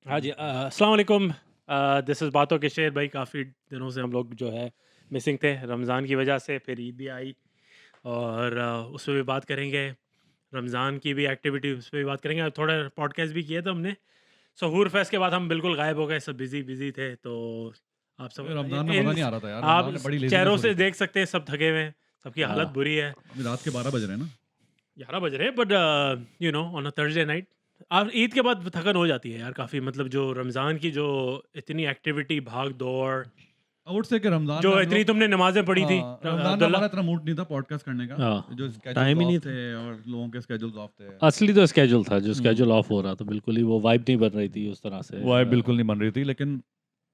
हाँ जी, अस्सलाम वालेकुम। दिस इज़ बातों के शेर भाई। काफ़ी दिनों से हम लोग जो है मिसिंग थे रमज़ान की वजह से। फिर ईद भी आई और उस पे भी बात करेंगे। रमज़ान की भी एक्टिविटी उस पे भी बात करेंगे और थोड़ा पॉडकास्ट भी किया था हमने। सहूर फेस्ट के बाद हम बिल्कुल गायब हो गए, सब बिज़ी बिज़ी थे। तो आप सब रमज़ान में मज़ा इन नहीं आ रहा था यार, आप रमज़ान में बड़ी लेज़ीनेस चेहरों हो से रही थी। देख सकते हैं सब थके हुए हैं, सबकी हालत हाँ, बुरी है। अभी रात के 12 बज रहे हैं ना। 11 बज रहे हैं but on a Thursday night आप ईद के बाद थकन हो जाती है यार काफ़ी। मतलब जो रमज़ान की जो इतनी एक्टिविटी भाग दौड़, आई वुड से कि रमज़ान जो में हम इतनी लोग तुमने नमाज़ें पढ़ी थी रमज़ान में अब्दुल्ला। हमारा इतना मूड नहीं था पॉडकास्ट करने का। हाँ, जो स्केड्यूल्स टाइम ही ऑफ नहीं था। थे और लोगों के स्केड्यूल्स ऑफ थे। असली तो स्केड्यूल था, जो हुँ। स्केड्यूल ऑफ हो रहा था, बिल्कुल ही वो वाइब नहीं बन रही थी उस तरह से। वाइब बिल्कुल नहीं बन रही थी, लेकिन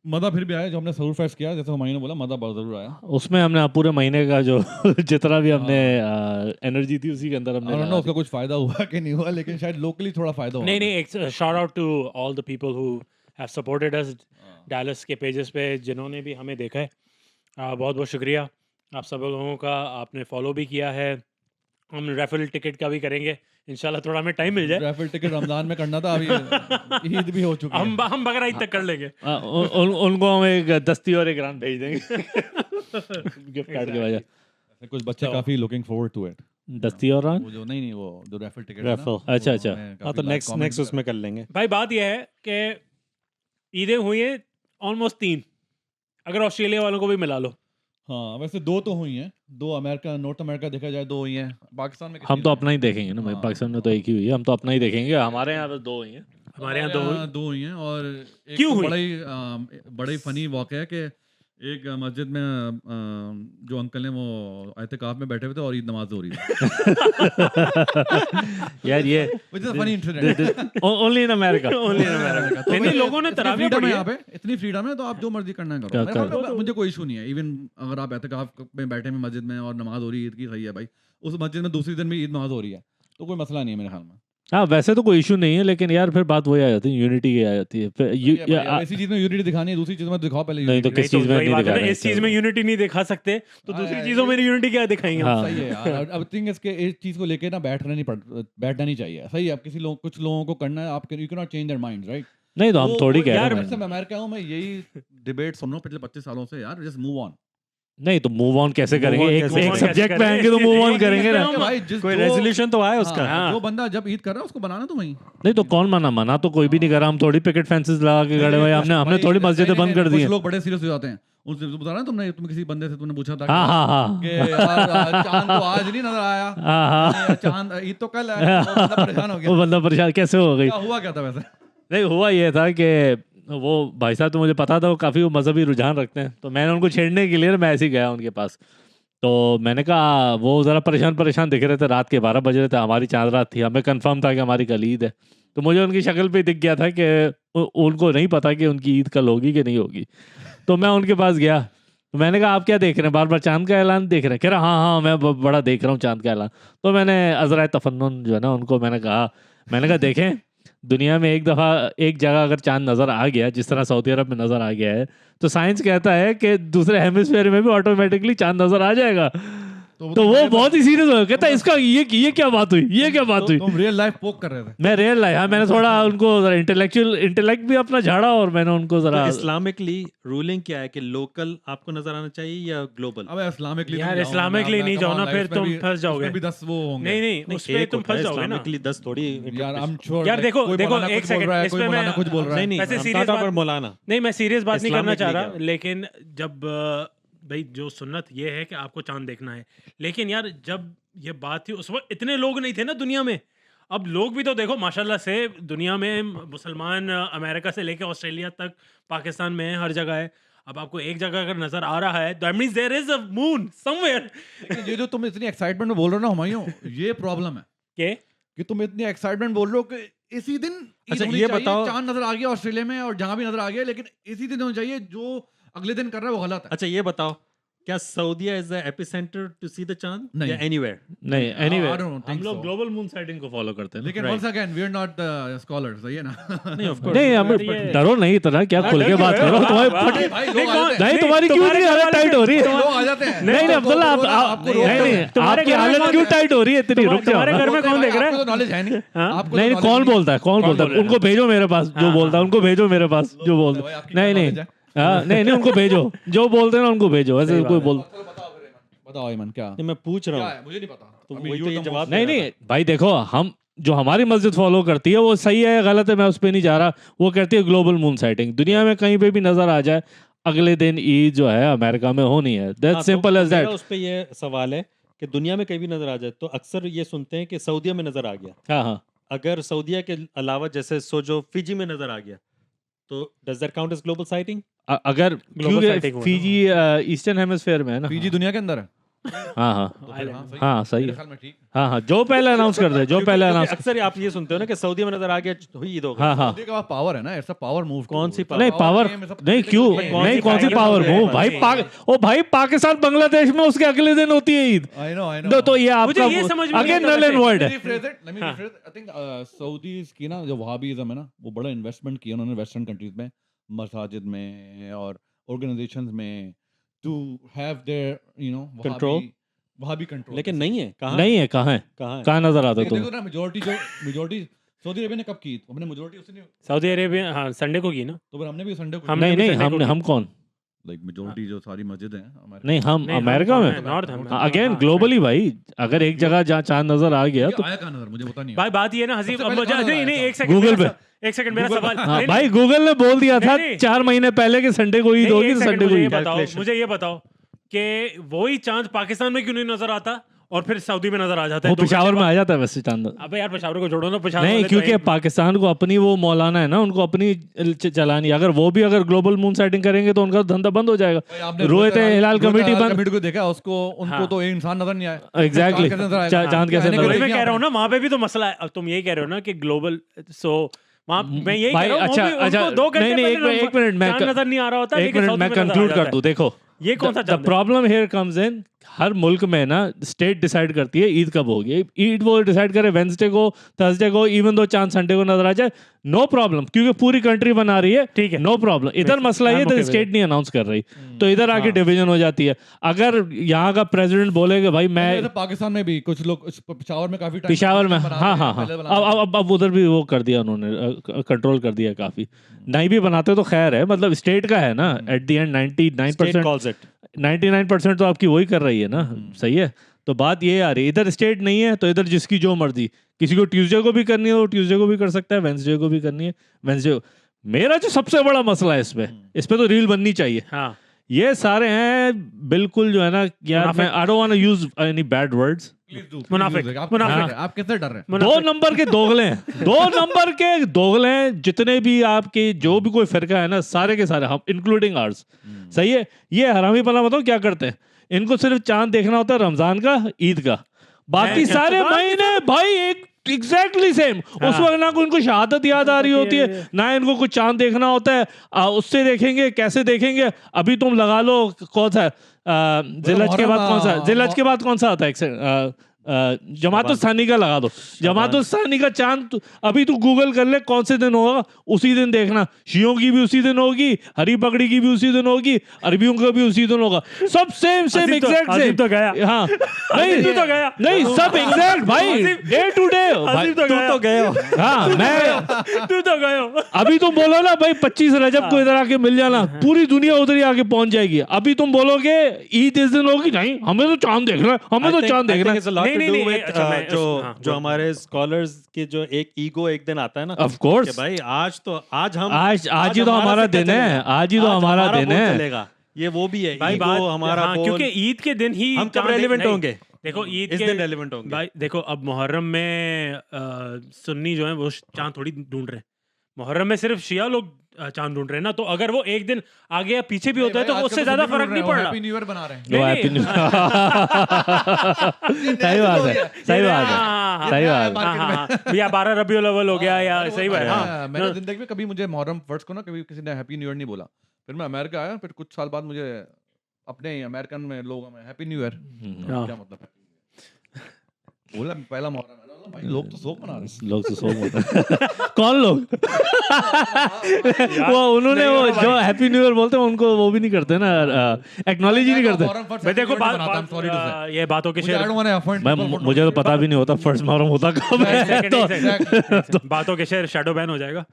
मज़ा फिर भी आया जो हमने सहूर फेस्ट किया। जैसे हुमायूं ने बोला, मज़ा बहुत ज़रूर आया। उसमें हमने पूरे महीने का जो जितना भी हमने हाँ। एनर्जी थी उसी के अंदर हमने आई डोंट नो लगा उसका दी। कुछ फ़ायदा हुआ कि नहीं हुआ, लेकिन शायद लोकली थोड़ा फ़ायदा हुआ नहीं हमें। नहीं, एक shout out to all the people who have supported us हाँ। डैलस के पेजेस पे, जिन्होंने भी हमें देखा है। बहुत बहुत शुक्रिया आप सब लोगों का। आपने फॉलो भी किया है। हम रेफरल टिकट का भी करेंगे इंशाल्लाह, थोड़ा हमें टाइम मिल जाए। रैफल टिकट रमज़ान में करना था, अभी ईद भी हो चुकी है। हम बकरा ईद तक कर लेंगे। उनको हम एक दस्ती और एक रान भेज देंगे गिफ्ट कार्ड के वजह। कुछ बच्चे तो काफ़ी लुकिंग फॉरवर्ड टू इट। दस्ती और रान वो जो नहीं वो जो रैफल टिकट है ना, रेफल, वो अच्छा अच्छा। हमें हाँ, काफ़ी तो लाइक नेक्स्ट कमेंट नेक्स्ट भी उसमें कर कर लेंगे। भाई बात यह है कि ईदें हुई हैं ऑलमोस्ट 3, अगर ऑस्ट्रेलिया वालों को भी मिला लो। हाँ, वैसे 2 तो हुई हैं। 2 अमेरिका, नॉर्थ अमेरिका देखा जाए 2 हुई हैं। पाकिस्तान में कितनी हम तो हुई हैं? अपना ही देखेंगे ना भाई, हाँ, पाकिस्तान में तो एक ही हुई है, हम तो अपना ही देखेंगे। हमारे यहाँ बस 2 ही हैं। हमारे यहाँ 2 हुई। 2 हुई हैं और एक क्यों तो हुई? बड़ा ही फ़नी वाक़या है कि एक मस्जिद में जो अंकल हैं वो एहतिकाफ़ में बैठे हुए थे और ईद नमाज़ हो रही थी। यार ये which is a funny incident. Only in America. Only in America। तो नहीं, नहीं, भाई, लोगों ने इतनी तरावियाँ फ्रीडम पढ़ी है है। यहाँ पे, इतनी फ्रीडम है तो आप जो मर्जी करना है करो। क्या मेरे ख्याल कर- में मुझे कोई इशू नहीं है। इवन अगर आप एहतिकाफ में बैठे हैं मस्जिद में और नमाज हो रही है ईद की, सही है भाई। उस मस्जिद में दूसरी दिन भी ईद नमाज हो रही है, तो कोई मसला नहीं है मेरे ख्याल में। हाँ, वैसे तो कोई इशू नहीं है, लेकिन यार फिर बात वही आ जाती है, यूनिटी की आ जाती है। फिर सही है भाई, अब ऐसी चीज में यूनिटी दिखानी है, दूसरी चीज में दिखाओ पहले नहीं तो यूनिटी। किस चीज़ में वही नहीं बात है दिखा ना, रहे इस चीज में यूनिटी नहीं दिखा सकते तो दूसरी चीजों में यूनिटी क्या दिखाएंगे हम? हाँ। सही है यार। अब थिंग इसके इस चीज को लेके ना बैठना नहीं चाहिए। सही है, अब कुछ लोगों को करना है, आप you can not change their mind, right? नहीं तो हम थोड़ी कह रहे यार, हैं जब से मैं। मैं अमेरिका हूँ, मैं यही डिबेट सुन रहा हूँ पिछले 25 सालों से यार। Just move on. नहीं तो मूव ऑन कैसे Move करेंगे? on एक कैसे एक करेंगे? सब्जेक्ट पे आएंगे तो मूव ऑन करेंगे ना। भाई कोई रेजोल्यूशन तो आया उसका। हाँ, जो बंदा जब ईद कर रहा है उसको बनाना तो वहीं। नहीं तो कौन मना तो कोई भी नहीं करा। हम थोड़ी पिकेट फेंसेस लगा के खड़े हुए, हमने थोड़ी मस्जिदें बंद कर दी कुछ हैं। लोग बड़े सीरियस हो जाते हैं। उस दिन बता रहा ना तुम किसी बंदे से तुमने पूछा था हाँ हाँ हाँ कि यार चांद तो आज नहीं नजर आया। हाँ हाँ। चांद ईद तो कल है। वो बंदा परेशान हो वो गया। बंदा परेशान कैसे हो गई? क्या हुआ क्या था वैसे? नहीं, हुआ ये था कि वो भाई साहब, तो मुझे पता था वो काफ़ी वो मजहबी रुझान रखते हैं, तो मैंने उनको छेड़ने के लिए मैं ऐसे ही गया उनके पास। तो मैंने कहा, वो ज़रा परेशान दिख रहे थे, रात के 12 बज रहे थे, हमारी चांद रात थी, हमें कंफर्म था कि हमारी कल ईद है। तो मुझे उनकी शक्ल पे दिख गया था कि उनको नहीं पता कि उनकी ईद कल होगी कि नहीं होगी। तो मैं उनके पास गया, तो मैंने कहा आप क्या देख रहे हैं, बार बार चांद का ऐलान देख रहे हैं? कह रहा हाँ मैं बड़ा देख रहा हूँ चांद का ऐलान। तो मैंने अज़राए तफन्नुन जो है ना उनको मैंने कहा देखें, दुनिया में एक जगह अगर चांद नज़र आ गया, जिस तरह सऊदी अरब में नज़र आ गया है, तो साइंस कहता है कि दूसरे हेमिस्फीयर में भी ऑटोमेटिकली चांद नज़र आ जाएगा। तो वो बहुत ही सीरियस हो गया, कहता है इसका ये क्या बात हुई, ये क्या बात हुई? तुम रियल लाइफ पोक कर रहे थे। मैं रियल लाइफ, हाँ, मैंने थोड़ा उनको जरा इंटेलेक्ट भी अपना झाड़ा, और मैंने उनको तो जरा इस्लामिकली रूलिंग क्या है कि लोकल आपको नजर आना चाहिए या ग्लोबल? अब इस्लामिकली यार, इस्लामिकली नहीं जाओ ना, फिर तुम फंस जाओगे। भी 10 वो होंगे। नहीं नहीं, उस पे तुम फंस जाओगे ना इस्लामिकली 10 थोड़ी यार आई एम श्योर। यार। देखो एक सेकंड, कोई इसमें मैं कुछ बोल रहा है। नहीं नहीं, वैसे हम serious कहा था बात- पर मौलाना नहीं, मैं सीरियस बात नहीं करना चाह Islamically रहा, क्या? लेकिन जब भाई जो सुन्नत ये है कि आपको चांद देखना है, लेकिन यार जब ये बात थी उस वक्त इतने लोग नहीं थे ना दुनिया में। अब लोग भी तो देखो माशाल्लाह से, दुनिया में मुसलमान अमेरिका से लेके ऑस्ट्रेलिया तक, पाकिस्तान में है, हर जगह है। अब आपको एक जगह अगर नजर आ रहा है, that means there is a moon somewhere. लेकिन ये जो तुम इतनी एक्साइटमेंट में बोल रहे हो ना हुमायूं, ये प्रॉब्लम है के कि तुम इतनी एक्साइटमेंट बोल रहे हो कि इसी दिन ईद अच्छा, होनी ये चाहिए, बताओ- चांद नजर आ गया ऑस्ट्रेलिया में और जहां भी नजर आ गया, लेकिन इसी दिन होना चाहिए। जो अगले दिन कर रहा है वो गलत है। अच्छा ये बताओ, क्या Saudia is the epicenter to see the chand नहीं। या एनीवेयर? नहीं एनीवे I don't हम think लोग so. ग्लोबल मून साइटिंग को फॉलो करते हैं ना। लेकिन Right. once again, we are not scholars, सही है ना? नहीं ऑफ कोर्स नहीं हमें ये- डरो नहीं इतना, क्या खुल के बात करो। तुम्हारी फटी भाई, नहीं, लोग आ जाते हैं। नहीं तुम्हारी क्यों नहीं हालत टाइट हो रही है? लोग आ जाते हैं। नहीं नहीं आपको अब्दुल्ला रोक- आपको रोक- नहीं नहीं तुम्हारे आपकी घर में हालत कौन- क्यों टाइट हो रही है इतनी? रुक जाओ तुम्हारे ना। घर में कौन देख रहा है? आपको तो नॉलेज है नहीं। हाँ? आपको नहीं तो नहीं कौन knowledge बोलता है? कौन बोलता है? बोल रहा है? उनको भेजो मेरे पास जो बोलता है, उनको भेजो मेरे पास जो बोलता भाई, है। आपकी नहीं क्या नहीं knowledge है? नहीं नहीं उनको भेजो जो बोलते हैं ना, उनको भेजो। ऐसे कोई बोल चलो बताओ ईमान, क्या नहीं मैं पूछ रहा क्या हूँ है? मुझे नहीं पता। तो अभी वही you तो ये know जवाब most- नहीं नहीं भाई देखो, हम जो हमारी मस्जिद फॉलो करती है वो सही है या गलत है मैं उस पर नहीं जा रहा। वो कहती है ग्लोबल मून साइटिंग दुनिया में कहीं पे भी नजर आ जाए, अगले दिन ईद जो है अमेरिका में होनी है। हाँ, दैट सिंपल एज मेरा दैट। उस पे ये सवाल है कि दुनिया में कहीं भी नजर आ जाए तो अक्सर ये सुनते हैं कि सऊदीया में नजर आ गया। हाँ हाँ अगर सऊदीया के अलावा जैसे सोचो फिजी में नजर आ गया तो does that count as global sighting? अगर Global sighting क्योंकि हुआ ना। फीजी ईस्टर्न हेमिस्फीयर में है ना। फीजी दुनिया के अंदर है? हाँ हाँ तो फिर हाँ, सही। हाँ सही मेरे है। ख्याल में ठीक। हाँ हाँ जो पहले अनाउंस कर दे, जो पहले अनाउंस। अक्सर आप ये सुनते हो ना कि सऊदीया में नजर आ गया हुई ईद हो गई। हाँ हाँ सऊदी का पावर है ना, ऐसा पावर मूव। कौन सी नहीं पावर नहीं क्यों नहीं कौन सी पावर मूव भाई ओ भाई पाकिस्तान बांग्लादेश में उसके अगले दिन होती है ईद। आई नो तो ये मुझे आपका ये समझ में नहीं अगेन आता नल एंड वैसे। वर्ड है। आई थिंक सऊदीज की ना जो वहाबीज़म है ना, वो बड़ा इन्वेस्टमेंट किया उन्होंने वेस्टर्न कंट्रीज में, मसाजिद में और ऑर्गेनाइजेशंस में, टू हैव देयर Control? वहाबी कंट्रोल। लेकिन नहीं है। कहाँ नहीं है कहाँ है कहाँ है? कहाँ नजर आता देखो तुम्हें? ना, मेजोरिटी सऊदी अरेबिया ने कब की? हमने मेजोरिटी उसने नहीं, सऊदी अरेबिया हाँ संडे को की ना। तो फिर हमने भी संडे को हम- नहीं हमने भी नहीं Sunday को हमने की। हम कौन लाइक मेजोरिटी जो सारी मस्जिद हैं हमारे। नहीं हम नहीं, अमेरिका में नॉर्थ अगेन ग्लोबली भाई अगर एक जगह जहाँ चांद नजर आ गया तो आया कहाँ नजर? मुझे पता नहीं। भाई बात ये है ना हसीब, सबसे अब पहले मुझे कहाँ नहीं नहीं लगाया एक सेकंड Google मेरा पे। एक सेकंड मेरा Google सवाल पे। हाँ नहीं, भाई गूगल ने बोल दिया था नहीं, नहीं। 4 महीने पहले कि संडे को ईद नहीं, होगी एक तो सेकंड संडे को मुझे ये ईद। बताओ Calculation। मुझे ये बताओ कि वही चांद पाकिस्तान में क्यों नहीं नजर आता और फिर सऊदी में नजर आ जाता है? वो 2 घंटे पिशावर में बाद? आ जाता है वैसे चांद। अबे यार पेशावर को छोड़ो ना, पेशावर नहीं वाले तो क्योंकि एक- पाकिस्तान को अपनी वो मौलाना है ना, उनको अपनी चलानी। अगर वो भी अगर ग्लोबल मून साइटिंग करेंगे तो उनका धंधा बंद हो जाएगा। भाई, आपने रोहित हिलाल कमेटी बंद। कमेटी को देखा, उसको उनको हाँ। तो एक इंसान नजर नहीं आया। एग्जैक्टली चांद कैसे नजर आएगा? चांद कैसे कहने को नजर वही नहीं मैं कह रहा हूँ आपने। ना, वहाँ पे भी तो मसला है। अब तुम यही कह रहे हो ना कि ग्लोबल सो वहाँ मैं यही कह भाई रहा हूँ अच्छा वहाँ भी अच्छा उनको 2 घंटे नहीं नहीं पहले एक मिनट मैं चांद नजर नहीं आ रहा होता, एक लेकिन मिनट सऊदी मैं में नजर आ कंक्लूड जाता कर दूं। है। देखो ये कौन सा द चांद है? प्रॉब्लम हियर कम्स इन, हर मुल्क में ना स्टेट डिसाइड करती है ईद कब होगी। ईद वो डिसाइड करे वेंसडे को, थर्सडे को, इवन दो चांद संडे को नजर आ जाए, नो प्रॉब्लम, क्योंकि पूरी कंट्री बना रही है, ठीक है। No problem. इधर मसला ये I'm okay तो with स्टेट नहीं अनाउंस कर रही, तो इधर आके डिवीजन हो जाती है। अगर यहाँ का प्रेसिडेंट बोले कि भाई मैं जैसे पाकिस्तान में भी कुछ लोग पेशावर में काफी टाइम पिशावर में, बना हाँ रहे हाँ हैं, हाँ, पहले बना रहे अब उधर भी वो कर दिया उन्होंने, कंट्रोल कर दिया काफी। नहीं भी बनाते तो खैर है, मतलब स्टेट का है ना at the end. 99% calls it. 99% तो आपकी वही कर रही है ना, सही है। तो बात ये आ रही है, इधर स्टेट नहीं है तो इधर जिसकी जो मर्जी, किसी को ट्यूसडे को भी करनी है वो ट्यूसडे को भी कर सकता है, वेंसडे को भी करनी है वेंसडे। मेरा जो सबसे बड़ा मसला है इस पे तो रील बननी चाहिए। हाँ ये सारे हैं बिल्कुल जो है ना यार, मैं I don't want to use any bad words. Please do, please मुनाफिक, do. आप मुनाफिक। किससे- आप किससे डर रहे हैं? दो नंबर के दोगले हैं, 2 नंबर के दोगले हैं। जितने भी आपके जो भी कोई फिरका है ना, सारे के सारे, हम इंक्लूडिंग आर्स, सही है। ये हरामी पना बताओ क्या करते हैं, इनको सिर्फ चांद देखना होता है रमजान का, ईद का, बाकी सारे महीने भाई एक एग्जैक्टली सेम। उस वक्त ना उनको शहादत याद आ रही होती है, ना इनको कुछ चांद देखना होता है। उससे देखेंगे, कैसे देखेंगे? अभी तुम लगा लो कौन सा जिलज के बाद कौन सा, जिलज के बाद कौन सा आता है, जमातुस्तानी का लगा दो। जमातुस्तानी का चांद अभी तू गूगल कर ले कौन से दिन होगा, उसी दिन देखना। शियों की भी उसी दिन होगी, हरी पगड़ी की भी उसी दिन होगी, अरबियों का भी उसी दिन होगा, सब सेम सेम अजीब तो- एग्जैक्ट अजीब सेम। तो गया। हाँ अजीब तो गया। नहीं सब एग्जैक्ट भाई, डे टू डे। अजीब तो गया। तो गए हो। हाँ मैं तू तो गयो। अभी तुम बोलो ना भाई 25 रजब को इधर आके मिल जाना, पूरी दुनिया उधर ही आके पहुंच जाएगी। अभी तुम बोलोगे ईद इस दिन होगी, नहीं हमें तो चांद देखना है, हमें तो चांद देखना है। नहीं, अच्छा, मैं- जो हाँ, जो हमारे स्कॉलर्स के जो एक ईगो एक दिन आता है ना, ऑफ कोर्स कि भाई आज हम आज ही तो हमारा सिक्का दिन है, चलेगा। आज ही तो आज हमारा हमारा दिन बोल है। चलेगा। ये वो भी है भाई ईगो बात हमारा हाँ, बोल। क्योंकि ईद के दिन ही हम कब चांद relevant नहीं, होंगे? देखो ईद इस के दिन रेलिवेंट होंगे। भाई देखो अब मुहर्रम में सुन्नी जो है वो चांद थोड़ी ढूंढ रहे हैं। मुहर्रम में सिर्फ शिया लोग चांद ढूंढ रहे हैं ना, तो अगर वो एक दिन आगे या पीछे भी होता है तो उससे ज्यादा फर्क नहीं पड़ रहा। हैप्पी न्यू ईयर बना रहे हैं। लो नहीं, हैप्पी न्यू सही बात है, सही बात है, हाँ, सही हाँ, बात है। हाँ, या 12 रबीउल अव्वल हो गया या सही बात है। हाँ, हाँ मैंने जिंदगी में कभी मुझे मुहर्रम फर्स्ट को ना कभी किसी ने हैप्पी न्यू ईयर नहीं बोला। फिर मैं अमेरिका आया, फिर कुछ साल बाद मुझे अपने अमेरिकन में लोगों में हैप्पी न्यू ईयर। हाँ। क्या मतलब हैप्पी न्यू ईयर? बोला पहला मुहर्रम है ना, भाई लोग तो शोक मना रहे हैं। लोग तो सोच होता है। कौन लोग? वो उन्होंने वो जो हैप्पी न्यू ईयर बोलते हैं उनको वो भी नहीं करते ना, एक्नॉलेज ही नहीं करते। मैं देखो ये बातों के शेर मुझे तो पता भी नहीं होता फर्स्ट मुहर्रम होता कब है। तो बातों के शेर शैडो बैन हो जाएगा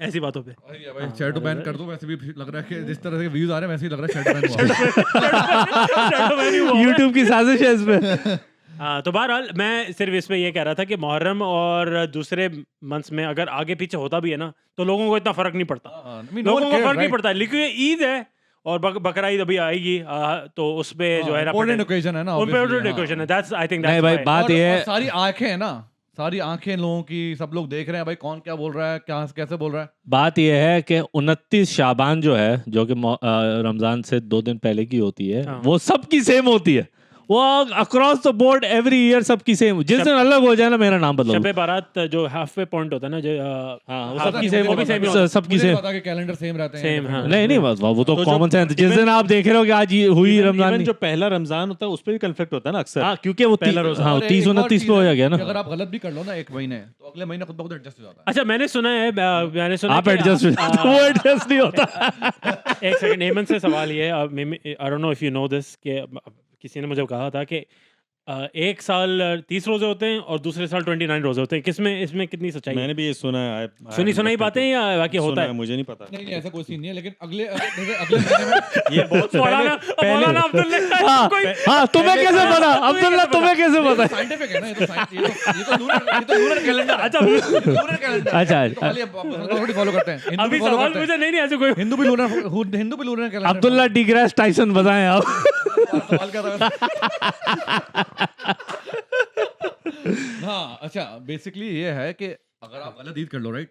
ऐसी बातों पे। भाई शैडो बैन कर दो, वैसे भी लग रहा है कि जिस तरह के व्यूज आ रहे हैं वैसे ही लग रहा है शैडो बैन हुआ। यूट्यूब की साजिश है इसमें। हाँ, तो बहरहाल मैं सिर्फ इसमें ये कह रहा था कि मुहर्रम और दूसरे मंथ्स में अगर आगे पीछे होता भी है ना तो लोगों को इतना फर्क नहीं पड़ता। लोगों को फर्क नहीं पड़ता, लेकिन ईद है और बकरा ईद अभी आएगी, तो उस पे जो है ना इम्पोर्टेंट ओकेजन है ना, इम्पोर्टेंट ओकेजन है। दैट्स आई थिंक नहीं भाई बात ये है, सारी आंखें है ना, सारी आंखें लोगों की, सब लोग देख रहे हैं भाई कौन क्या बोल रहा है, क्या कैसे बोल रहा है। बात यह है कि 29 शाबान जो है, जो कि रमजान से 2 दिन पहले की होती है, हाँ। वो सबकी सेम होती है। वो across the board every year सबकी सेम। जिस दिन अलग हो जाए ना मेरा नाम बदलो। शब बारात जो हाफ वे पॉइंट होता है ना, जो हाँ वो हाँ, सबकी वो सेम भी same ही होता है। सबकी सेम। पता कि कैलेंडर सेम रहते हैं। सेम, हाँ। नहीं बस वो तो तो कॉमन सेंस। जिस even- दिन आप देख रहे हो कि आज ये हुई रमजान इवन नहीं। जो पहला रमजान होता है उस पे भी कन्फ्लिक्ट होता है ना अक्सर। हाँ क्योंकि वो पहला रोजा। हाँ और एक 30 और 29 चीज़ पे हो है गया ना। कि अगर आप गलत भी कर लो ना 1 महीने, तो अगले महीने खुद ब खुद एडजस्ट हो जाता है। अच्छा, मैंने सुना है आप एडजस्ट वो एडजस्ट नहीं होता। एक सेकंड, हेमंत से सवाल ये है, I don't know if you know this, कि किसी ने मुझे कहा था कि एक साल 30 रोजे होते हैं और दूसरे साल 29 रोजे होते हैं। किसमें इसमें कितनी सच्चाई है? मैंने भी ये सुना है। सुनी बातें या बाकी होता है? मुझे नहीं पता। नहीं ऐसा कोई सीन नहीं है, लेकिन अगले महीने में ये बहुत मौलाना अब्दुल्ला हाँ तुम्हें कैसे पता अब्दुल्ला, तुम्हें कैसे पता? साइंटिफिक है ना, ये तो लूनर कैलेंडर। अच्छा लूनर कैलेंडर। अच्छा थोड़ी फॉलो करते हैं। हिंदू अभी भी follow सवाल करते हैं। मुझे नहीं ऐसे कोई हिंदू भी lunar calendar. Abdullah digress Tyson बताएं आप। सवाल क्या था? हाँ अच्छा, बेसिकली ये है कि अगर आप गलत ईद कर लो, राइट,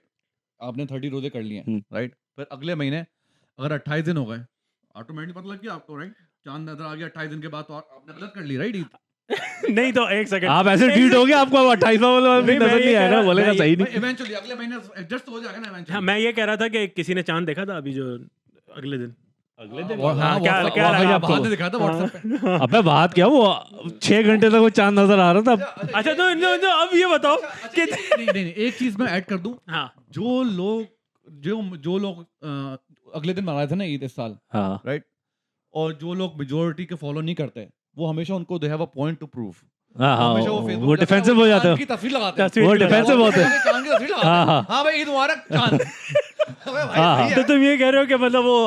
आपने 30 रोजे कर लिए हैं, राइट, फिर अगले महीने अगर 28 दिन हो गए, ऑटोमेटिक पता लग गया आपको, राइट, चांद नजर आ गया 28 दिन के बाद, तो आपने गलत कर ली, राइट ईद। नहीं तो एक सेकंड, आप ऐसे ट्वीट हो गया आपको 28वां वाला भी नहीं, मैं नजर ये नहीं कह आएगा, रहा- बोलेगा मैं सही ये- नहीं। इवेंचुअली अगले महीने एडजस्ट हो जाएगा ना हाँ, इवेंचुअली। मैं ये कह रहा था कि किसी ने चांद देखा था अभी जो अगले दिन। अगले दिन हाँ, क्या लगा आपको? आपको दिखा था व्हाट्सएप पे। अबे बात क्या, वो 6 घंटे तक वो चांद नजर आ रहा था। अच्छा तो अब ये बताओ कि नहीं एक चीज मैं ऐड कर दूं, हाँ जो लोग अगले दिन मनाए थे ना ईद इस साल, हाँ राइट, और जो लोग मेजोरिटी के फॉलो नहीं करते, वो हमेशा उनको they have a point two prove. हाँ हमेशा वो Facebook पे डिफेंसिव हो जाते चांद हैं। की तस्वीर लगाते हैं। तस्वीर वो भी लगा- डिफेंसिव होते हैं। चांद की तस्वीर लगाते हाँ, हैं। हाँ। हाँ भाई ईद मुबारक चांद। अबे भाई हाँ, सही है। तो तुम ये कह रहे हो कि मतलब वो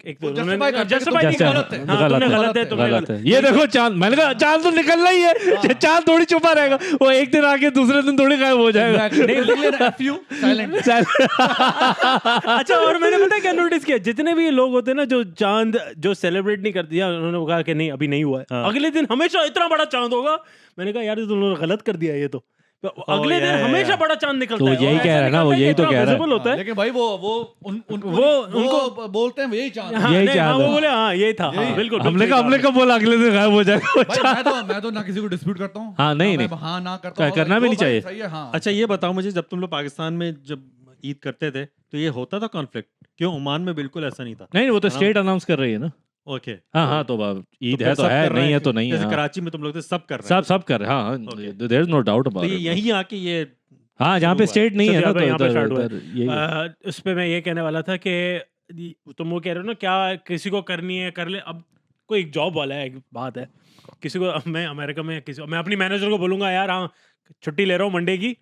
एक तो वो उन्होंने- justify करते हैं कि justify तुम नहीं गलत किया। है। हाँ, तुमने गलत है, तुमने गलत है। ये देखो चांद, मैंने कहा चांद तो निकलना ही है, चांद थोड़ी छुपा रहेगा, वो एक दिन आके दूसरे दिन थोड़ी गायब हो जाएगा। साइलेंट। अच्छा, और मैंने पता है क्या नोटिस किया, जितने भी लोग होते हैं ना जो चांद जो सेलिब्रेट नहीं करते, या उन्होंने कहा कि नहीं अभी नहीं हुआ है, हाँ। अगले दिन हमेशा इतना बड़ा चांद होगा। मैंने कहा यार ये तो उन्होंने गलत कर दिया, ये तो अगले दिन yeah, हमेशा yeah. बड़ा चांद निकलता तो है। यही और कह ऐसा रहा है ना, वो निकलता है यही कि तो इतना कह रहा है। visible होता है। लेकिन भाई वो उनको- बोलते हैं यही चांद। हाँ, यही नहीं, हाँ, चांद वो है। बोले हाँ यही था, हाँ, यही। बिल्कुल हमने बिल्कुल कहा बोला अगले दिन गायब हो जाएगा वो भाई चांद। मैं तो ना किसी को डिस्प्यूट करता हूँ। हाँ, नहीं, मैं नहीं। हाँ ना करता हूँ। करना भी नहीं जो भाई चाहिए। सही है, हाँ। अच्छा ये बताओ मुझे, जब तुम लोग पाकिस्तान में जब ईद करते थे तो ये होता था कॉन्फ्लिक्ट? क्यों ओमान में बिल्कुल ऐसा नहीं था? नहीं वो तो स्टेट अनाउंस कर रही है ना। ओके हाँ हाँ, तो ईद फिर है तो सब है, कर रहे नहीं हैं है तो नहीं जैसे है। कराची में तुम लोग थे सब कर रहे हैं। सब कर रहे हैं, हाँ, Okay. There is no doubt तो अबाउट ये इट। यहीं आके ये हाँ, जहाँ पे शुरू हुआ है। स्टेट नहीं है ना, यहाँ तो पे इधर- start हुआ है। इधर यही है। उस पे मैं ये कहने वाला था कि तुम वो कह रहे हो ना, क्या किसी को करनी है कर ले। अब कोई एक जॉब वाला है, एक बात है, किसी को, मैं अमेरिका में मैं अपनी मैनेजर को बोलूंगा यार हाँ छुट्टी ले रहा हूँ, मंडे की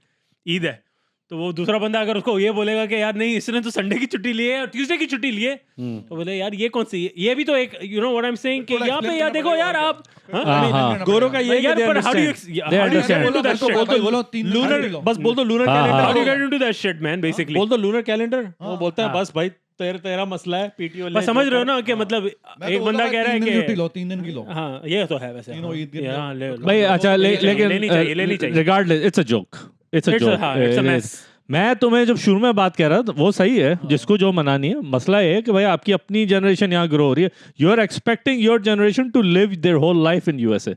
ईद है, तो वो दूसरा बंदा अगर उसको ये बोलेगा कि यार नहीं इसने तो संडे की छुट्टी ली है और ट्यूसडे की छुट्टी ली है, तो बोले यार ये कौन सी, ये भी तो एक you know what I am saying कि यहाँ पे यार देखो यार आप हाँ, गोरों का ये यार पर how do They understand. Lunar, बस बोल दो लूनर हाँ, calendar. How do get into that shit man basically. बोल दो लूनर कैलेंडर। वो बोलता है हाँ। बस भाई तेरा मसला है, पीटीओ बस समझ रहे हो ना कि मतलब एक बंदा कह रहा है कि 3 दिन की लो। हाँ ये तो है वैसे, तीनों ईद के हाँ, ले लो। भाई अच्छा लेकिन लेनी चाहिए। Regardless it's a joke, it's a It's a- हाँ, it's a जोक। mess. मैं तुम्हें जब शुरू में बात कह रहा था वो सही है, जिसको जो मनानी है। मसला ये है कि भाई आपकी अपनी जनरेशन यहाँ ग्रो हो रही है, you are expecting your generation to live their whole life in USA.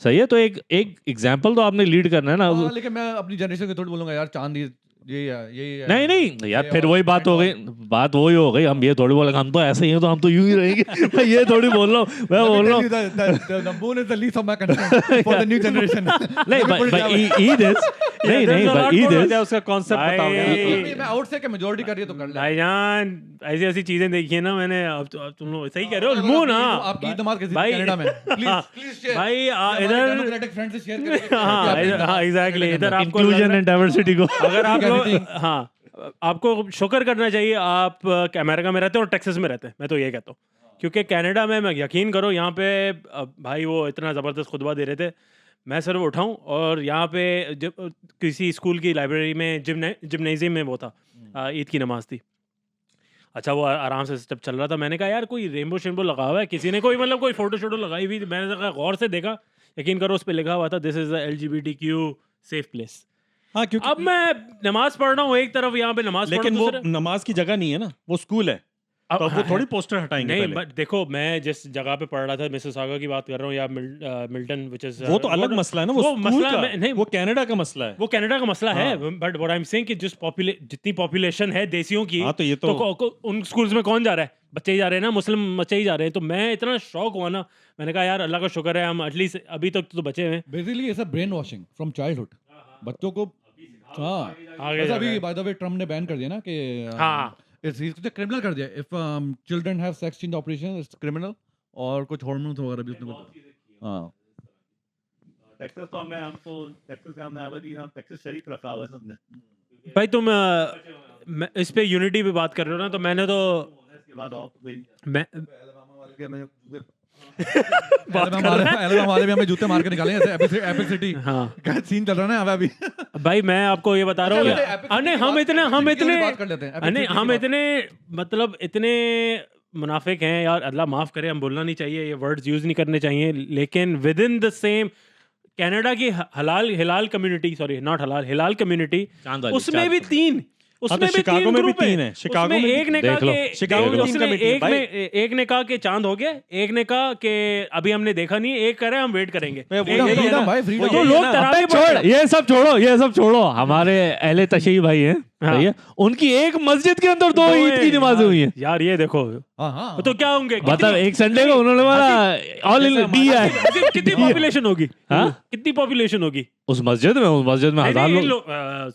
सही है, तो एक एग्जांपल तो आपने लीड करना है ना। लेकिन मैं अपनी जनरेशन के थोड़ी बोलूंगा यार चांद यही नहीं नहीं यार, ये फिर और वही बात हो गई, बात वही हो गई। हम ये थोड़ी बोले हम तो ऐसे ही हैं तो हम तो यूं ही रहेंगे। मैं ये थोड़ी बोल रहा हूँ, मैं बोल रहा हूँ the moon is the least of my concern for the new generation. नहीं भाई ईद इज नहीं नहीं भाई ईद इज उसका कॉन्सेप्ट बताओ भाई, मैं आउट से कि मेजॉरिटी कर रही है तो कर ले। भाईजान ऐसी ऐसी चीजें देखी है ना मैंने। अब तुम लोग सही कह रहे हो। अगर मून आपकी- हाँ आपकी ईद नमाज कैसी थी भाई, कनाडा में? प्लीज शेयर भाई हमारे इधर डेमोक्रेटिक फ्रेंड से शेयर करिए हाँ एग्जैक्टली इधर आपको लग इंक्लूजन रहा- एंड डाइवर्सिटी को। अगर आप ठीक है, लोग ठीक। हाँ आपको शुक्र करना चाहिए आप अमेरिका में रहते हो और टेक्सास में रहते हैं। मैं तो ये कहता हूँ क्योंकि कनाडा में मैं यकीन करो यहाँ पे भाई वो इतना ज़बरदस्त खुतबा दे रहे थे। मैं सिर्फ उठाऊँ और यहाँ पे जब किसी स्कूल की लाइब्रेरी में जिमनेजियम में वो था ईद की नमाज थी। अच्छा वो आराम से जब चल रहा था मैंने कहा यार कोई रेनबो शेनबो लगा हुआ है किसी ने, कोई मतलब कोई फोटो शोटो लगाई हुई थी। मैंने कहा गौर से देखा, यकीन करो उस पर लिखा हुआ था this is the LGBTQ safe place. हाँ क्योंकि अब मैं नमाज पढ़ रहा हूँ एक तरफ यहाँ पे नमाज पढ़ लेकिन रहा वो हूँ दूसरे- नमाज की जगह नहीं है ना, वो स्कूल है, अब तो अब वो थोड़ी पोस्टर हटाएंगे नहीं पहले। बट देखो मैं जिस जगह पे पढ़ रहा था मिसिसागा की बात कर रहा हूँ या मिल्टन विच इज वो तो अलग मसला है ना, वो वो स्कूल मसला का, नहीं वो कनाडा का मसला है। वो कनाडा का मसला है हाँ। But what I am saying कि जितनी पॉपुलेशन है देसियों की हाँ तो ये तो तो उन स्कूल्स में कौन जा रहा है? बच्चे ही जा रहे हैं ना, मुस्लिम बच्चे ही जा रहे हैं। तो मैं इतना शौक हुआ ना, मैंने कहा यार अल्लाह का शुक्र है हम एटलीस्ट अभी तक तो बचे हैं। Basically it's a brain washing from childhood. बच्चों को हाँ आगे बस जा अभी रहा है। बाय द वे ट्रम्प ने बैन कर दिया ना कि हाँ। इट्स क्रिमिनल कर दिया if children have sex change operation it's criminal और कुछ हार्मोन्स वगैरह भी उसने हाँ टेक्सास तो हमने हमको टेक्सास का हमने अभी हम टेक्सास शरीफ रखा हुआ है सबने। भाई तुम इस पे यूनिटी पे बात कर रहे हो ना, तो मैंने तो इसके बाद और कोई मैं अलबामा वाले के मैं एलबम वाले भी हमें जूते मार के निकालेंगे ऐसे एपिक सिटी हाँ का सीन चल रहा है ना अभी भाई मैं आपको ये बता रहा हूँ नहीं हम इतने बात कर लेते हैं नहीं हम इतने मतलब इतने मुनाफिक हैं यार, अल्लाह माफ़ करे हम बोलना नहीं चाहिए, ये वर्ड्स यूज़ नहीं करने चाहिए, लेकिन with in the same Canada की हिलाल कम्युनिटी, सॉरी नॉट हलाल, हिलाल कम्युनिटी, उसमें भी तीन, उसमें भी शिकागो तीन में भी ग्रुप तीन है। है, शिकागो उसमें में एक ने कहा देख लो, कि शिकागो में तीन उसने कमेटी है, एक ने कहा कि चांद हो गया, एक ने कहा कि अभी हमने देखा नहीं, एक कह रहे हैं हम वेट करेंगे। वो एक- यही है फ्रीडम ना, भाई वो फ्रीडम तो यही लोग है ना। तरावी छोड़ पढ़- ये सब छोड़ो, ये सब छोड़ो। हमारे अहले तशय्युई भाई हैं, हाँ। सही है, उनकी एक मस्जिद के अंदर दो ईद की नमाजें हुई हैं। यार ये देखो हाँ हाँ तो क्या होंगे, मतलब एक संडे को उन्होंने बोला ऑल इन डी है। कितनी पॉपुलेशन होगी? हाँ? कितनी पॉपुलेशन होगी? उस मस्जिद में हजार लोग,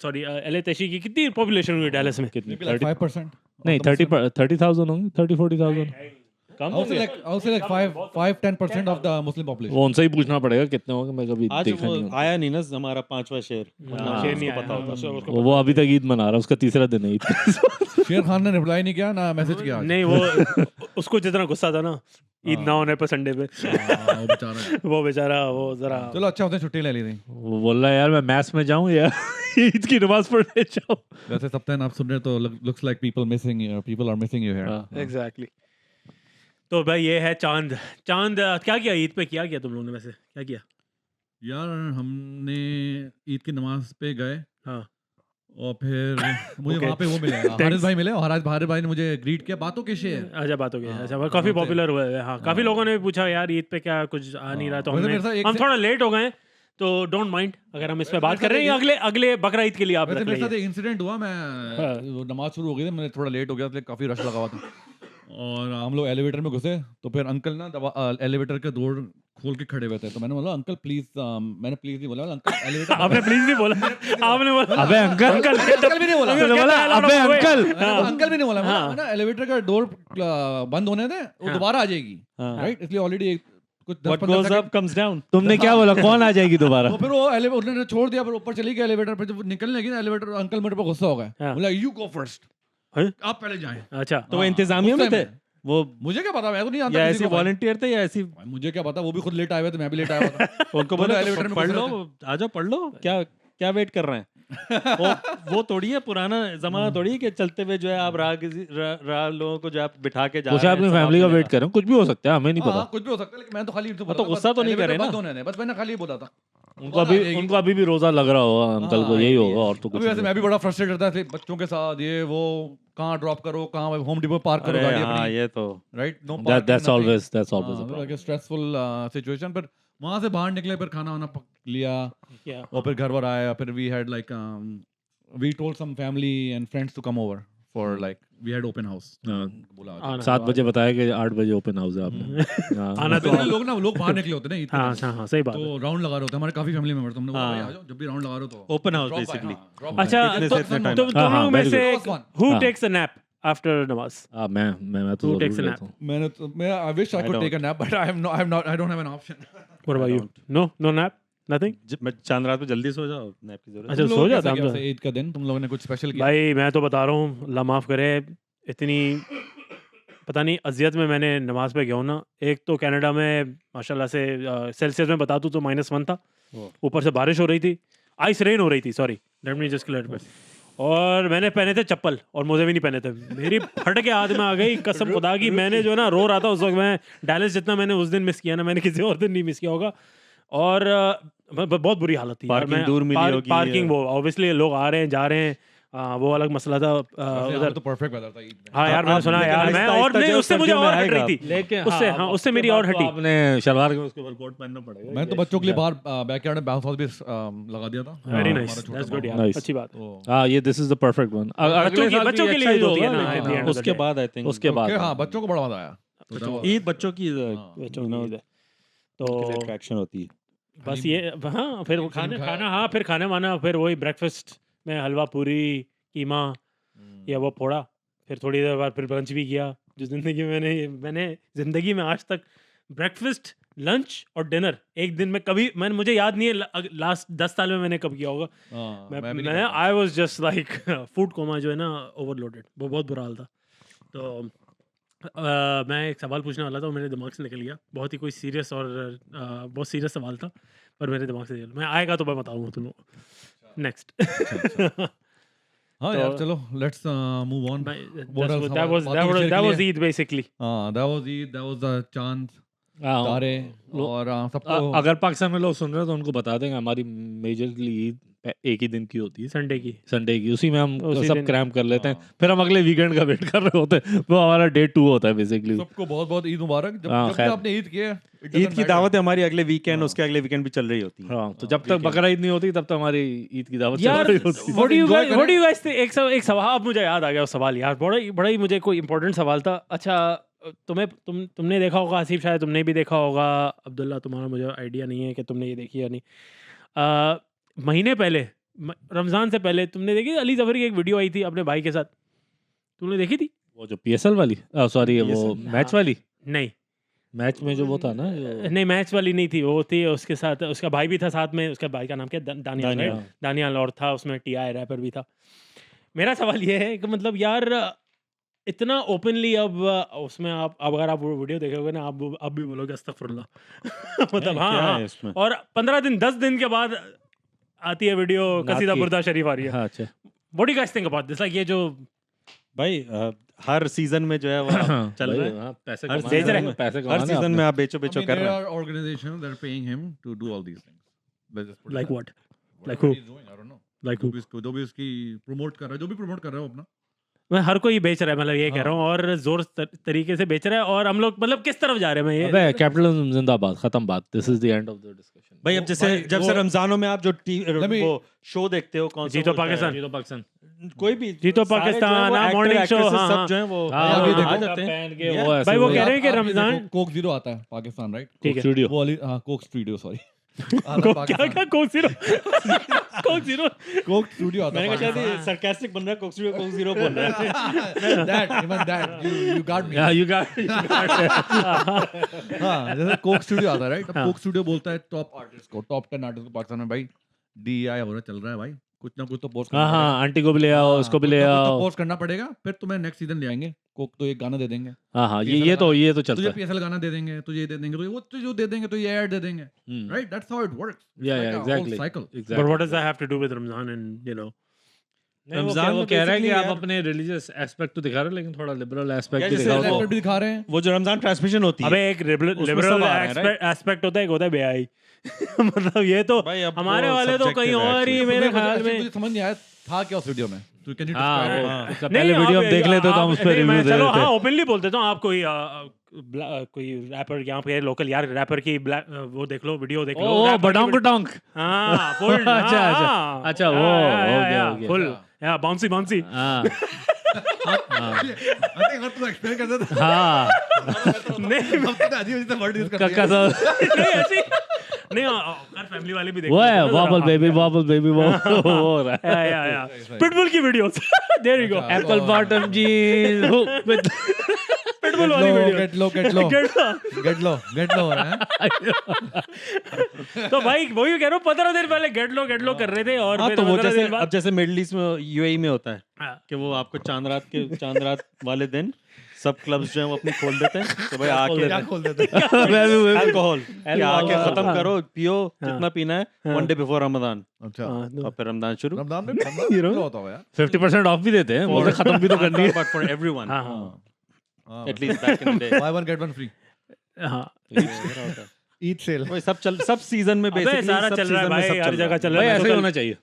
सॉरी एल तशी की कितनी पॉपुलेशन हुई डैलस में? कितनी 5% नहीं 30,000 होंगे, 30-40,000 कम I would say like 5-10% of the Muslim population. वो उनसे ही पूछना पड़ेगा कितने होंगे, मैं कभी आज देखा वो नहीं हूँ। आया नहीं ना हमारा पांचवा शेर, हाँ, शेर नहीं उसको आया, पता होता। उसको वो अभी तक ईद मना रहा है, उसका तीसरा दिन है ईद का। शेर खान ने रिप्लाई नहीं किया ना मैसेज किया आज। नहीं वो उसको जितना गुस्सा था ना ईद ना होने पर संडे पे, हाँ, वो बेचारा वो बेचारा वो जरा चलो अच्छा उसने छुट्टी ले ली थी वो बोल रहा है यार मैं मैस में जाऊँ या ईद की नमाज पढ़ने जाऊँ। वैसे सप्ताह आप सुन रहे हो तो looks like people are missing you here हाँ। एग्जैक्टली। तो भाई ये है चांद। क्या किया ईद पे, क्या किया तुम लोगों ने, वैसे क्या किया? यार हमने ईद की नमाज पे गए हाँ और फिर मुझे Okay. वहाँ पे वो मिले हारिस भाई मिले और हारिस भाई ने मुझे ग्रीट किया बातों के शेर अच्छा बात हो गई। हाँ, अच्छा वो काफी हाँ, पॉपुलर हुए हैं। हाँ काफी हाँ। लोगों ने भी पूछा यार ईद पे क्या कुछ आ नहीं रहा, तो वैसे मेरे साथ एक हम से- थोड़ा लेट हो गए हैं, तो डोंट माइंड अगर हम इस पे वैसे बात मेरे कर रहे हैं, साथ अगले अगले बकरा ईद के लिए आप वैसे रख मेरे साथ लीजिए। एक इंसिडेंट हुआ मैं हाँ। वो नमाज शुरू हो गई थी मैंने थोड़ा लेट हो गया इसलिए काफ़ी रश लगा हुआ था और हम लोग एलिवेटर में घुसे तो फिर अंकल ना एलिवेटर के डोर खोल के खड़े हुए थे तो मैंने बोला अंकल प्लीज मैंने प्लीज नहीं बोला अंकल एलिवेटर आपने प्लीज नहीं बोला, आपने बोला अबे अंकल, अंकल भी नहीं बोला अंकल बोला, अबे अंकल। अंकल भी नहीं बोला हाँ। ना एलिवेटर का डोर बंद होने दे वो हाँ। दोबारा आ जाएगी हाँ। राइट इसलिए ऑलरेडी कुछ What 10-15 goes second up comes down. तुमने क्या बोला कौन आ जाएगी दोबारा? तो फिर वो एलिवेटर उन्होंने छोड़ दिया फिर ऊपर चली गई एलिवेटर पर जब निकलने लगी ना एलिवेटर अंकल मेरे पे गुस्सा हो गए हाँ। बोला यू गो फर्स्ट हैं? आप पहले जाएं अच्छा तो वो हाँ, इंतजामिया में गुस्से थे वो, मुझे क्या पता मैं तो नहीं या जानता किसी ऐसे को भाई। वॉलंटियर थे या ऐसी, मुझे क्या पता वो भी खुद लेट आए हुए थे मैं भी लेट आया हुआ था उनको दोनों बोला एलिवेटर में पढ़ घुस लो, रहे आ जाओ पढ़ लो, क्या क्या वेट कर रहे हैं? वो थोड़ी है, पुराना जमाना थोड़ी है कि चलते हुए जो है आप राह लोगों को जो आप बिठा के जा कुछ रहे हैं, अपनी सब फैमिली का आपने वेट कर रहे हैं, कुछ भी हो सकता है, हमें नहीं हाँ पता। कुछ भी हो सकता है लेकिन मैं तो खाली इनसे हाँ, बोला तो गुस्सा तो नहीं कर रहे ना। बंद होने दें, बस मैंने खाली बोला था उनको अभी भी रोजा लग रहा होगा अंकल को, हाँ, यही ये होगा और तो कुछ अभी वैसे नहीं। मैं भी बड़ा फ्रस्ट्रेटेड था बच्चों के साथ ये वो कहाँ ड्रॉप करो कहाँ होम डिपो पार्क करो अरे गाड़ी हाँ अपनी ये तो right no That's always a problem. Like stressful situation पर वहां से बाहर निकले फिर खाना वाना लिया क्या और फिर घर पर आया फिर we had like we told some family and friends to come over for like we had open house. हाँ, बोला आना 7 बजे बताया कि 8 बजे ओपन हाउस है आपने हाँ, आना तो तो लोग बाहर निकले होते हैं ना ईद के हाँ दिन। हाँ हाँ सही बात है। तो राउंड लगा रहे होते हैं हमारे काफी फैमिली मेंबर, तुमने बोला हाँ। भाई आ जाओ जब भी राउंड लगा रहे हो तो Open house drop by, basically. हाँ, drop by। अच्छा इतने तो से इतने time। तुम हाँ, लोग में very से good. One. who हाँ। takes a nap after namaz? हाँ, मैं तो Who जरूर takes a लेता nap? हूँ। मैं I wish I I could don't. take a nap, but I don't have an option. What about you? No nap? Nothing? मैं चांद रात में जल्दी सो जाओ, नैप की जरूरत अच्छा तुम सो लोग जाता कैसे हम किया तो। वैसे ईद का दिन? तुम लोगों ने कुछ स्पेशल किया? भाई मैं तो बता रहा हूँ, अल्लाह माफ़ करे, इतनी पता नहीं अजियत में मैंने नमाज पे गया हूँ ना। एक तो कनाडा में माशाल्लाह से सेल्सियस में बता दूँ तो -1 था, ऊपर से बारिश हो रही थी, आइस रेन हो रही थी, sorry let me just clear पे। और मैंने पहने थे चप्पल और मोजे भी नहीं पहने थे, मेरी फट के हाथ में आ गई कसम खुदा की। मैंने जो है ना रो रहा था उस वक्त, मैं डैलस जितना मैंने उस दिन मिस किया ना, मैंने किसी और दिन नहीं मिस किया होगा। और बहुत बुरी हालत थी यार। Parking मैं दूर मिली होगी, पार्किंग वो ऑब्वियसली लोग आ रहे हैं जा रहे हैं, वो अलग मसला था। वैसे यहाँ उधर तो परफेक्ट वेदर था ईद में। हाँ यार मैंने सुना लेकिन यार, मैं आहिस्ता और आहिस्ता नहीं जो उससे मुझे सर्दियों में और हट आएगा। रही थी लेकिन उससे, हाँ उससे मेरी और हटी। आपने शलवार के उसके ऊपर कोट पहनना पड़ेगा। मैं तो बच्चों के लिए बाहर बैकयार्ड में बाउंस हाउस भी लगा दिया था। वेरी हाँ, नाइस, हमारा छोटा दैट्स गुड बाउंस यार, Nice. अच्छी बात। तो हाँ, ये this is the perfect one. बच्चों के लिए ईद होती है ना, लेकिन at the end of the उसके day। बाद आई थिंक उसके बाद हाँ बच्चों को बड़ा मजा आया। तो that was- ईद बच्चों की बच्चों की ईद है तो अट्रैक्शन होती है। बस ये हाँ, फिर वो हलीम खाया। खाना हाँ, फिर खाना वाना, फिर वही ब्रेकफास्ट में हलवा पूरी कीमा या वो फोड़ा, फिर थोड़ी देर बाद फिर लंच भी किया। जो ज़िंदगी में मैंने ज़िंदगी में आज तक ब्रेकफास्ट लंच और डिनर एक दिन में कभी मुझे याद नहीं है लास्ट 10 साल में मैंने कब किया होगा। हाँ, मैं भी नहीं मैं करता। I was just like food coma जो है ना, ओवरलोडेड, वो बहुत बुरा हाल था। तो मैं एक सवाल पूछने वाला था, वो मेरे दिमाग से निकल गया। बहुत ही कोई सीरियस और बहुत सीरियस सवाल था, पर मेरे दिमाग से निकल, मैं आएगा तो मैं बताऊंगा तुम लोग नेक्स्ट। हाँ यार चलो let's move on. What else? that was बातों के शेयर के Eid लिए। basically। हाँ that was Eid, that was the चांद हाँ, तारे और सबको अगर पाकिस्तान में लोग सुन रहे हैं तो उनको बता देंगे हमारी मेजरली ईद एक ही दिन की होती है, संडे की। संडे की। उसी में हम उसी सब दिन। क्रैम कर लेते हैं, हाँ। फिर हम अगले वीकेंड का वेट कर रहे होते हैं। वो हमारा डे 2 होता है बेसिकली। सबको बहुत बहुत ईद मुबारक। जब हाँ, जब भी खैर। आपने ईद किया ईद की दावत हमारी अगले वीकेंड, उसके अगले वीकेंड भी चल रही होती है। हाँ, तो जब तक बकरा ईद नहीं होती तब तक हमारी ईद की दावत चल यार रही होती है। what do you enjoy guys what do you guys think? एक सवाल अब मुझे याद आ गया, वो सवाल यार बड़ा ही मुझे कोई इंपॉर्टेंट सवाल था। अच्छा तुमने देखा होगा, आसिफ शायद तुमने भी देखा होगा, अब्दुल्ला तुम्हारा मुझे आइडिया नहीं है कि तुमने ये देखी या नहीं। महीने पहले रमज़ान से पहले तुमने देखी अली ज़फ़र की एक वीडियो आई थी अपने भाई के साथ, तुमने देखी थी? वो जो PSL वाली, सॉरी वो PSL, मैच हाँ। वाली, नहीं मैच में जो वो था ना नहीं मैच वाली नहीं थी, वो थी उसके साथ उसका भाई भी था साथ में। उसका भाई का नाम क्या, दानियाल दानियाल। right? दानियाल, और था उसमें TI रैपर भी था। मेरा सवाल ये है कि मतलब यार इतना ओपनली अब उसमें आप अगर आप वो वीडियो देखोगे ना, आप भी बोलोगे अस्तगफुरुल्लाह। मतलब क्या हाँ है इसमें? और 15 दिन 10 दिन के बाद आती है वीडियो, नात कसीदा की। बुर्दा शरीफ आ रही है। हाँ, अच्छा। What do you guys think about this? Like ये जो भाई हर सीजन में जो है वो चल रहा है। हाँ, पैसे हर कमाने सीजन हैं, में- पैसे हर कमाने हैं सीजन आपने। में आप बेचो कर there रहे हैं। are organizations that are paying him to do all these things. Let's just put it like that what way. like Whatever who? he's doing, I don't know. Like जो भी उसकी प्रमोट कर रहा है, जो भी प्रमोट कर रहा है वो अपना। मैं हर कोई बेच रहा है, मतलब ये कह हाँ। रहा हूँ, और जोर तरीके से बेच रहा है। और हम लोग मतलब किस तरफ जा रहे हैं? मैं अबे ये कैपिटलिज्म जिंदाबाद, खत्म बात। This is the end of the discussion. भाई अब जैसे भाई, जब से वो- रमजानों में आप जो Let me- वो शो देखते हो, कौन सा जीतो वो होता है? पाकिस्तान। जीतो पाकिस्तान। कोई भी जीतो सारे जो है पाकिस्तान, वो हाँ, actor, morning show, actresses हाँ, सब हाँ। जो है वो हाँ, अभी आ देखो। जाते हैं। पहन के Yeah. वो ऐसे भाई वो वो- कह रहे हैं कि आप ये रमजान देखो, कोक जीरो आता है पाकिस्तान, राइट? ठीक है। स्टूडियो। वो हाँ कोक स्टूडियो, सॉरी। क्या क्या Coke zero Coke zero Coke studio आता मैंने है कहा शायद पाकिस्तान। ये sarcastic बन रहा है, कोक जीरो बन रहा है। That, even that, you got me. Yeah, you got हाँ, जैसे कोक स्टूडियो आता है, राइट? अब हाँ। कोक स्टूडियो बोलता है टॉप आर्टिस्ट को, टॉप 10 आर्टिस्ट को पाकिस्तान में, भाई DEI हो रहा चल रहा है भाई, कुछ ना कुछ तो पोस्ट हाँ हाँ, आंटी को भी ले आओ, उसको भी ले आओ। पोस्ट करना पड़ेगा, फिर तुम्हें नेक्स्ट सीजन ले आएंगे। कोक तो एक गाना दे देंगे, हाँ हाँ, PSL ये तो चलता तुझे है। PSL गाना दे देंगे, तुझे ये दे देंगे, तो वो तुझे दे देंगे, तो ये ऐड दे देंगे, हम्म, right? That's how it works. It's Yeah, like yeah, a whole exactly. cycle. But exactly. What does that have to do with Ramzan and you know? नहीं, वो रमजान क्या- वो में कह रहा है कि basically आप यार- अपने रिलीजियस एस्पेक्ट तो दिखा रहे हो, लेकिन थोड़ा लिबरल एस्पेक्ट यार भी जैसे दिखाओ। Select तो- भी दिखा रहे हैं। वो जो रमजान ट्रांसमिशन होती है, अबे एक उसमें लिबरल सब आ रहे हैं, एस्पेक्ट होता है, एक होता है बेआई। मतलब ये तो भाई अब हमारे वो वाले तो subjective कहीं है और ही actually। मेरे मुझे ख्याल actually में। मुझे समझ नहीं आया था क्या उस वीडियो में, तो कैन यू हाँ, डिस्क्राइब वो इट? उसका पहले वीडियो हम देख लेते तो हम उस पर नहीं, मैं रिव्यू दे चलो रहे हाँ थे। ओपनली बोल देता हूँ, आप कोई कोई रैपर यहाँ पे लोकल यार रैपर की वो देख लो वीडियो देख लो ओ rapper की बडोंग video- टोंग हाँ फुल अच्छा, अच्छा, वो, okay, फुल या बाउंसी बाउंसी हाँ अगर तू एक्सप्लेन कर देता हाँ नहीं अजीब से वर्ड यूज कर कक्का सा नहीं ऐसी नहीं हर फैमिली वाले भी देख वो है वॉबल बेबी वो हो रहा है या पिटबुल की videos there you go apple bottom jeans Pitbull वाली वीडियो गेट लो हो रहा है तो भाई वही कह रहा हूँ 15 दिन पहले गेट लो कर रहे थे और हाँ फिर तो वो 15 जैसे दिन बाद अब जैसे मिडिल ईस्ट में यूएई में होता है हाँ। कि वो आपको चांद रात वाले दिन सब क्लब्स जो है वो अपनी खोल देते हैं तो भाई आके क्या खोल देते अल्कोहल आके हाँ। खत्म करो पियो हाँ। जितना पीना है वन डे बिफोर रमजान अच्छा हाँ, और फिर रमजान शुरू रमजान में क्या होता होगा यार 50% ऑफ भी देते हैं वो खत्म भी तो करनी है बट फॉर एवरीवन हाँ हाँ at least back in the day by one get one free हाँ ईद सेल वही सब सीजन में अबे बेसिकली सारा चल रहा है भाई हर जगह चल रहा भाई है ऐसे मैं ही तो होना चाहिए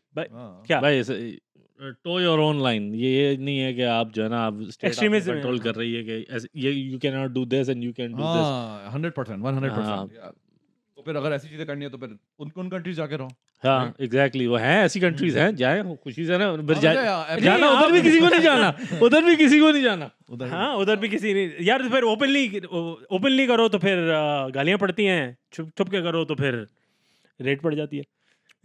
क्या भाई टो योर ओन लाइन ये नहीं है कि आप जो है ना आप स्टेट Extremism है। कंट्रोल कर रही है कि ये you can not do this and you can do this हाँ 100% 100% हाँ। तो फिर अगर ऐसी चीजें करनी है तो फिर उन कंट्रीज जाके रहो हाँ एग्जैक्टली वो हैं ऐसी कंट्रीज हैं जाए खुशी से ना फिर हाँ, जाना उधर भी किसी को नहीं जाना उधर भी किसी को नहीं जाना उधर हाँ उधर भी किसी नहीं यार तो फिर ओपनली करो तो फिर गालियां पड़ती हैं छुप के करो तो फिर रेट पड़ जाती है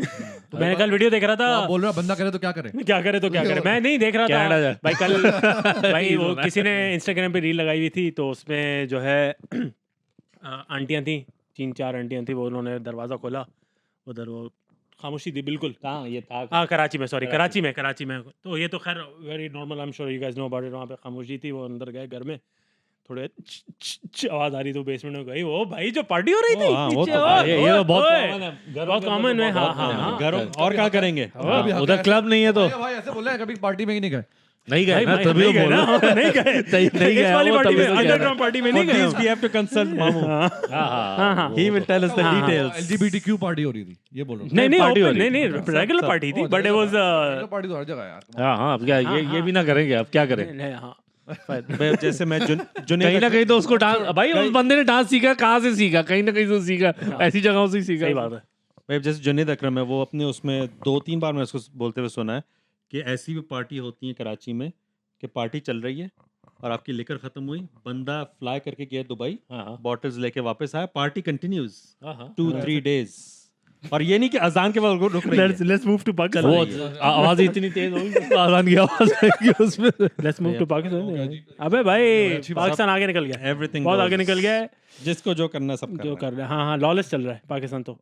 तो मैंने कल वीडियो देख रहा तो आप था बोल रहे हो बंदा करे तो क्या करे क्या करे तो क्या करे मैं नहीं देख रहा कनाडा था जा। भाई कल भाई वो होना है। किसी ने इंस्टाग्राम पे रील लगाई हुई थी तो उसमें जो है आंटियां थी 3-4 आंटियां थी वो उन्होंने दरवाज़ा खोला उधर वो खामोशी थी बिल्कुल कहाँ ये था हाँ कराची में सॉरी कराची में तो ये तो खैर very normal I am sure you guys know about it वहाँ पे खामोशी थी वो अंदर गए घर में थोड़े आवाज आ रही तो बेसमेंट में गई वो भाई जो पार्टी हो रही थी हाँ, वो नीचे, तो ओए, ये तो बहुत ओए, कॉमन है बहुत कॉमन है हाँ हाँ हाँ घर और क्या करेंगे उधर क्लब नहीं है तो भाई ऐसे बोल रहे हैं कभी पार्टी में ही नहीं गए नहीं गए ना भाई, तभी तो नहीं गए बोल ना, रहा हूँ। नहीं गए नहीं इस गए वाली वो पार्टी तभी में तो कह रहा अंडरग्राउंड पार्टी में नहीं गए we have to consult मामू हूँ। हाँ हाँ, हाँ। he will tell us the हाँ, हाँ। details एलजीबीटीक्यू पार्टी हो रही थी ये बोल रहा हूँ नहीं नहीं पार्टी हो open, रही नहीं थी। नहीं रेगुलर पार्टी थी बट इट वाज पार्टी तो हर जगह है यार हाँ हाँ अब क्या ये भी ना करेंगे अब क्या करें हाँ भाई, जैसे मैं कहीं जुनेद ना कहीं तो उसको डांस भाई उस बंदे ने डांस सीखा कहाँ से सीखा कहीं ना कहीं से सीखा ऐसी जगहों से ही सीखा सही बात है भाई जैसे जुनेद अकरम है वो अपने उसमें 2-3 बार मैं उसको बोलते हुए सुना है कि ऐसी भी पार्टी होती है कराची में कि पार्टी चल रही है और आपकी लिकर खत्म हुई बंदा फ्लाई करके गया दुबई हाँ बॉटल्स लेके वापस आया पार्टी कंटिन्यूज हाँ 2-3 डेज और ये नहीं कि अजान के बाद वो रुक रही है लेट्स मूव टू वो पाकिस्तान आवाज इतनी तेज होगी उसको आजान की आवाज आएगी उसमें लेट्स मूव टू पाकिस्तान अबे भाई पाकिस्तान आगे निकल गया एवरीथिंग बहुत आगे निकल गया है जिसको जो करना है सब जो कर रहे हैं हाँ हाँ लॉलेस चल रहा है पाकिस्तान तो